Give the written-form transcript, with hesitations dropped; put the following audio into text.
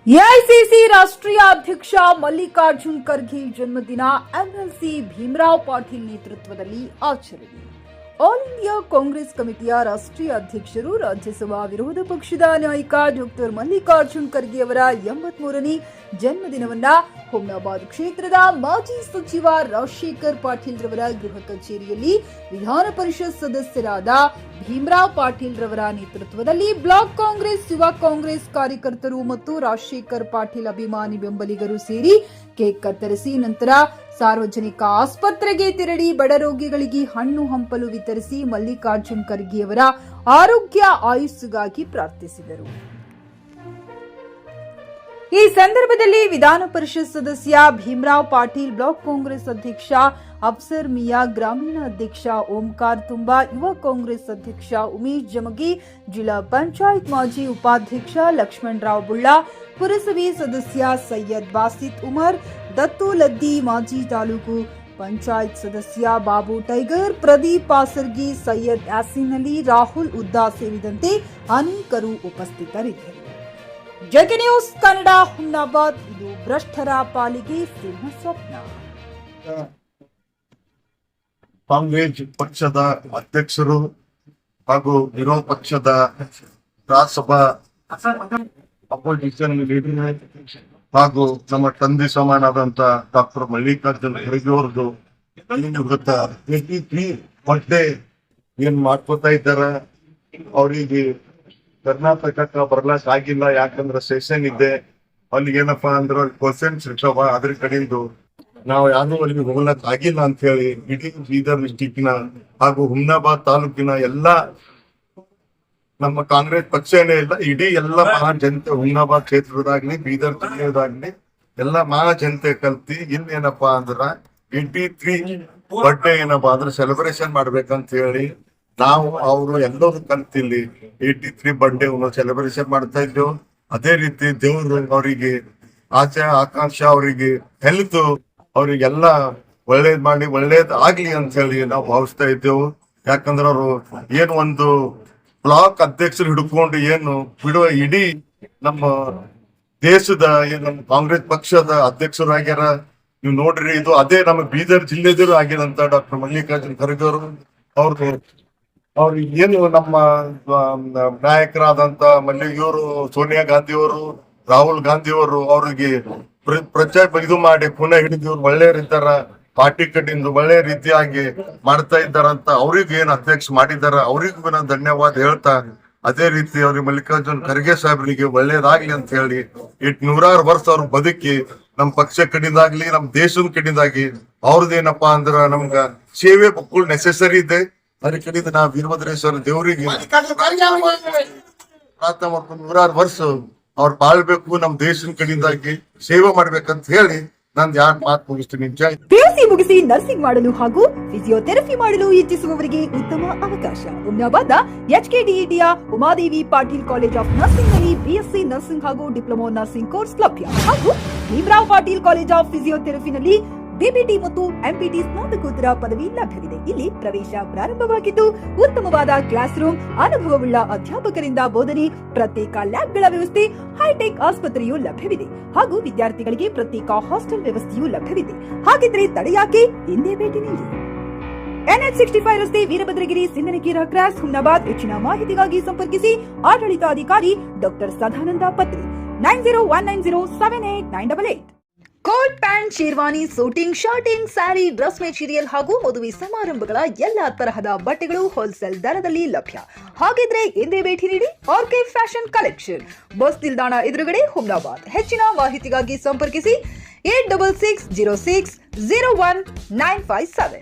AICC ರಾಷ್ಟ್ರೀಯ ಅಧ್ಯಕ್ಷ ಮಲ್ಲಿಕಾರ್ಜುನ್ ಖರ್ಗೆ ಜನ್ಮದಿನ ಎಂಎಲ್ಸಿ ಭೀಮರಾವ್ ಪಾಟೀಲ್ ನೇತೃತ್ವದಲ್ಲಿ ಆಚರಣೆ. ಆಲ್ ಇಂಡಿಯಾ ಕಾಂಗ್ರೆಸ್ ಕಮಿಟಿಯ ರಾಷ್ಟ್ರೀಯ ಅಧ್ಯಕ್ಷರು ರಾಜ್ಯಸಭಾ ವಿರೋಧ ಪಕ್ಷದ ನಾಯಕ ಡಾಕ್ಟರ್ ಮಲ್ಲಿಕಾರ್ಜುನ್ ಖರ್ಗೆ ಅವರ 83ನೇ ಜನ್ಮದಿನವನ್ನ ಹುಮ್ನಾಬಾದ್ ಕ್ಷೇತ್ರದ ಮಾಜಿ ಸಚಿವ ರಾಜಶೇಖರ್ ಪಾಟೀಲ್ ರವರ ಗೃಹ ಕಚೇರಿಯಲ್ಲಿ ವಿಧಾನ ಪರಿಷತ್ ಸದಸ್ಯರಾದ ಭೀಮರಾವ್ ಪಾಟೀಲ್ ರವರ ನೇತೃತ್ವದಲ್ಲಿ ಬ್ಲಾಕ್ ಕಾಂಗ್ರೆಸ್, ಯುವ ಕಾಂಗ್ರೆಸ್ ಕಾರ್ಯಕರ್ತರು ಮತ್ತು ರಾಜಶೇಖರ್ ಪಾಟೀಲ್ ಅಭಿಮಾನಿ ಬೆಂಬಲಿಗರು ಸೇರಿ ಕೇಕ್ ಕತ್ತರಿಸಿ ನಂತರ ಸಾರ್ವಜನಿಕ ಆಸ್ಪತ್ರೆಗೆ ತೆರಳಿ ಬಡ ರೋಗಿಗಳಿಗೆ ಹಣ್ಣು ಹಂಪಲು ವಿತರಿಸಿ ಮಲ್ಲಿಕಾರ್ಜುನ್ ಖರ್ಗೆ ಅವರ ಆರೋಗ್ಯ ಆಯುಸ್ಸಿಗಾಗಿ ಪ್ರಾರ್ಥಿಸಿದರು. ಈ ಸಂದರ್ಭದಲ್ಲಿ ವಿಧಾನ ಪರಿಷತ್ ಸದಸ್ಯ ಭೀಮರಾವ್ ಪಾಟೀಲ್, ಬ್ಲಾಕ್ ಕಾಂಗ್ರೆಸ್ ಅಧ್ಯಕ್ಷ ಅಫ್ಸರ್ ಮಿಯಾ, ಗ್ರಾಮೀಣ ಅಧ್ಯಕ್ಷ ಓಂಕಾರ್ ತುಂಬಾ, ಯುವ ಕಾಂಗ್ರೆಸ್ ಅಧ್ಯಕ್ಷ ಉಮೇಶ್ ಜಮಗಿ, ಜಿಲ್ಲಾ ಪಂಚಾಯತ್ ಮಾಜಿ ಉಪಾಧ್ಯಕ್ಷ ಲಕ್ಷ್ಮಣರಾವ್ ಬುಳ್ಳ, ಪುರಸಭೆ ಸದಸ್ಯ ಸೈಯದ್ ಬಾಸಿತ್ ಉಮರ್, ದತ್ತು ಲದ್ದಿ, ಮಾಜಿ ತಾಲೂಕು ಪಂಚಾಯತ್ ಸದಸ್ಯ ಬಾಬು ಟೈಗರ್, ಪ್ರದೀಪ್ ಆಸರ್ಗಿ, ಸೈಯದ್ ಯಾಸೀನ್ ಅಲಿ, ರಾಹುಲ್ ಉದ್ದಾ ಸೇರಿದಂತೆ ಅನೇಕರು ಉಪಸ್ಥಿತರಿದ್ದರು. JK news Kannada, Humnabad. ಇದು ಭ್ರಷ್ಟರ ಪಾಲಿಗೆ ಸಿಂಹ ಸ್ವಪ್ನ. ಕಾಂಗ್ರೆಸ್ ಪಕ್ಷದ ಅಧ್ಯಕ್ಷರು ಹಾಗೂ ವಿರೋಧ ಪಕ್ಷದ ರಾಜ್ಯಸಭಾ ಅಪೋಸಿಷನ್ ಲೀಡರ್ ಹಾಗೂ ನಮ್ಮ ತಂದೆ ಸಮಾನಾದಂತ ಡಾಕ್ಟರ್ ಮಲ್ಲಿಕಾರ್ಜುನ್ ಖರ್ಗೆ ಅವ್ರದ್ದು ಗೊತ್ತಾ 83 ಬರ್ಡೇ ಏನ್ ಮಾಡ್ಕೋತಾ ಇದ್ದಾರ. ಅವರಿಗೆ ಕರ್ನಾಟಕಕ್ಕೆ ಬರ್ಲಾಕ್ ಆಗಿಲ್ಲ, ಯಾಕಂದ್ರೆ ಸೆಷನ್ ಇದೆ. ಅಲ್ಲಿ ಏನಪ್ಪಾ ಅಂದ್ರೆ ಕ್ವಶನ್ಸ್ ಇರ್ತಾವ, ಅದ್ರ ಕಡೆಯಿಂದ ನಾವು ಯಾರು ಅಲ್ಲಿ ಹೋಗ್ಲಕ್ ಆಗಿಲ್ಲ ಅಂತ ಹೇಳಿ ಇಡೀ ಬೀದರ್ ಡಿಸ್ಟಿಕ್ನ ಹಾಗೂ ಹುಮ್ನಾಬಾದ್ ತಾಲೂಕಿನ ಎಲ್ಲಾ ನಮ್ಮ ಕಾಂಗ್ರೆಸ್ ಪಕ್ಷನೇ ಇಲ್ಲ, ಇಡೀ ಎಲ್ಲ ಮಹಾ ಜನತೆ ಹುಮ್ನಾಬಾದ್ ಕ್ಷೇತ್ರದಾಗ್ಲಿ ಬೀದರ್ ಜಿಲ್ಲೆದಾಗ್ಲಿ ಎಲ್ಲ ಮಹಾ ಜನತೆ ಕಲ್ತಿ ಇನ್ನೇನಪ್ಪಾ ಅಂದ್ರ 83 ಬರ್ಡೇ ಏನಪ್ಪಾ ಅಂದ್ರೆ ಸೆಲೆಬ್ರೇಷನ್ ಮಾಡ್ಬೇಕಂತ ಹೇಳಿ ನಾವು ಅವರು ಎಲ್ಲರೂ ಕಲ್ತಿಲ್ಲಿ 83 ಬರ್ಡೇ ಸೆಲೆಬ್ರೇಷನ್ ಮಾಡ್ತಾ ಇದ್ದೇವೆ. ಅದೇ ರೀತಿ ದೇವರು ಅವರಿಗೆ ಆಸೆ ಆಕಾಂಕ್ಷ, ಅವರಿಗೆ ಹೆಲ್ತ್, ಅವ್ರಿಗೆಲ್ಲ ಒಳ್ಳೇದ್ ಮಾಡಿ ಒಳ್ಳೇದ್ ಆಗ್ಲಿ ಅಂತ ಹೇಳಿ ನಾವು ಭಾವಿಸ್ತಾ ಇದ್ದೇವೆ. ಯಾಕಂದ್ರೆ ಅವರು ಏನು ಒಂದು ಬ್ಲಾಕ್ ಅಧ್ಯಕ್ಷರು ಹಿಡ್ಕೊಂಡು ಏನು ಬಿಡುವ ಇಡೀ ನಮ್ಮ ದೇಶದ ನಮ್ಮ ಕಾಂಗ್ರೆಸ್ ಪಕ್ಷದ ಅಧ್ಯಕ್ಷರು ಆಗ್ಯಾರ. ನೀವು ನೋಡ್ರಿ, ಇದು ಅದೇ ನಮ್ಮ ಬೀದರ್ ಜಿಲ್ಲೆದರು ಆಗಿರಂತ ಡಾಕ್ಟರ್ ಮಲ್ಲಿಕಾರ್ಜುನ್ ಖರ್ಗೆ ಅವ್ರು ಏನು ನಮ್ಮ ನಾಯಕರಾದಂತ ಇವರು ಸೋನಿಯಾ ಗಾಂಧಿ ಅವರು, ರಾಹುಲ್ ಗಾಂಧಿ ಅವರು ಅವ್ರಿಗೆ ಇದು ಮಾಡಿ ಪುನಃ ಹಿಡಿದವ್ರು ಒಳ್ಳೆಯವರಿದ್ದಾರ, ಪಾರ್ಟಿ ಕಡೆಯಿಂದ ಒಳ್ಳೆ ರೀತಿಯಾಗಿ ಮಾಡ್ತಾ ಇದ್ದಾರಂತ ಅವ್ರಿಗೂ ಏನ್ ಅಧ್ಯಕ್ಷ ಮಾಡಿದಾರ ಅವ್ರಿಗೂ ನಾನು ಧನ್ಯವಾದ ಹೇಳ್ತಾ, ಅದೇ ರೀತಿ ಅವ್ರಿಗೆ ಮಲ್ಲಿಕಾರ್ಜುನ್ ಖರ್ಗೆ ಸಾಹೇಬ್ರಿಗೆ ಒಳ್ಳೇದಾಗ್ಲಿ ಅಂತ ಹೇಳಿ 100 ವರ್ಷ ಅವ್ರ ಬದುಕಿ ನಮ್ ಪಕ್ಷ ಕಡೆಯಿಂದಾಗ್ಲಿ ನಮ್ಮ ದೇಶದ ಕಡೆಯಿಂದಾಗಿ ಅವ್ರದ್ದೇನಪ್ಪಾ ಅಂದ್ರ ನಮ್ಗ ಸೇವೆ ಬಕ್ಕುಳ್ ನೆಸೆಸರಿ ಇದೆ. ಅದ್ರ ಕಡೆಯಿಂದ ನಾವು ವೀರಭದ್ರೇಶ್ವರ ದೇವರಿಗೆ ಪ್ರಾರ್ಥನೆ ಮಾಡ್ಕೊಂಡು 100 ವರ್ಷ ಅವ್ರು ಬಾಳ್ಬೇಕು, ನಮ್ ದೇಶದ ಕಡೆಯಿಂದಾಗಿ ಸೇವೆ ಮಾಡ್ಬೇಕಂತ ಹೇಳಿ ನಾನು ಯಾರು ಮಾತು ಮುಗಿಸ್ತೀನಿ. ಪಿಯುಸಿ ಮುಗಿಸಿ ನರ್ಸಿಂಗ್ ಮಾಡಲು ಹಾಗೂ ಫಿಸಿಯೋಥೆರಪಿ ಮಾಡಲು ಇಚ್ಛಿಸುವವರಿಗೆ ಉತ್ತಮ ಅವಕಾಶ. ಹುಮ್ನಾಬಾದ್ನ ಎಚ್ಕೆಡಿಇಟಿಯ Umadevi Patil college of nursing ನಲ್ಲಿ ಬಿಎಸ್ಸಿ ನರ್ಸಿಂಗ್ ಹಾಗೂ ಡಿಪ್ಲೊಮಾ ನರ್ಸಿಂಗ್ ಕೋರ್ಸ್ ಲಭ್ಯ ಹಾಗೂ ಭೀಮರಾವ್ ಪಾಟೀಲ್ ಕಾಲೇಜ್ ಆಫ್ ಫಿಸಿಯೋಥೆರಪಿನಲ್ಲಿ ಬಿಪಿಟಿ ಮತ್ತು ಎಂಪಿಟಿ ಸ್ನಾತಕೋತ್ತರ ಪದವಿ ಲಭ್ಯವಿದೆ. ಇಲ್ಲಿ ಪ್ರವೇಶ ಪ್ರಾರಂಭವಾಗಿದ್ದು ಉತ್ತಮವಾದ ಕ್ಲಾಸ್ ರೂಮ್, ಅನುಭವವುಳ್ಳ ಅಧ್ಯಾಪಕರಿಂದ ಬೋಧನೆ, ಪ್ರತ್ಯೇಕ ಲ್ಯಾಬ್ಗಳ ವ್ಯವಸ್ಥೆ, ಹೈಟೆಕ್ ಆಸ್ಪತ್ರೆಯೂ ಲಭ್ಯವಿದೆ ಹಾಗೂ ವಿದ್ಯಾರ್ಥಿಗಳಿಗೆ ಪ್ರತ್ಯೇಕ ಹಾಸ್ಟೆಲ್ ವ್ಯವಸ್ಥೆಯೂ ಲಭ್ಯವಿದೆ. ಹಾಗಿದ್ರೆ ತಡೆಯಾಕೆ, ಹಿಂದೆ ಭೇಟಿ ನೀಡಿ. NH65 ರಸ್ತೆ, ವೀರಭದ್ರಗಿರಿ, ಸಿಂಧನಕೀರ ಕ್ರಾಸ್, ಹುಮ್ನಾಬಾದ್. ಹೆಚ್ಚಿನ ಮಾಹಿತಿಗಾಗಿ ಸಂಪರ್ಕಿಸಿ ಆಡಳಿತಾಧಿಕಾರಿ doctor Sadananda Patri 9019078988. Coat pant, sherwani, suiting, shirting, sari, dress material ಹಾಗೂ ಮದುವೆ ಸಮಾರಂಭಗಳ ಎಲ್ಲಾ ತರಹದ ಬಟ್ಟೆಗಳು ಹೋಲ್ಸೇಲ್ ದರದಲ್ಲಿ ಲಭ್ಯ. ಹಾಗಿದ್ರೆ ಎಂದೇ ಭೇಟಿ ನೀಡಿ ಆರ್ಕೆ ಫ್ಯಾಷನ್ ಕಲೆಕ್ಷನ್, ಬಸ್ ನಿಲ್ದಾಣ ಎದುರುಗಡೆ, ಹುಮ್ನಾಬಾದ್. ಹೆಚ್ಚಿನ ಮಾಹಿತಿಗಾಗಿ ಸಂಪರ್ಕಿಸಿ 8660601957.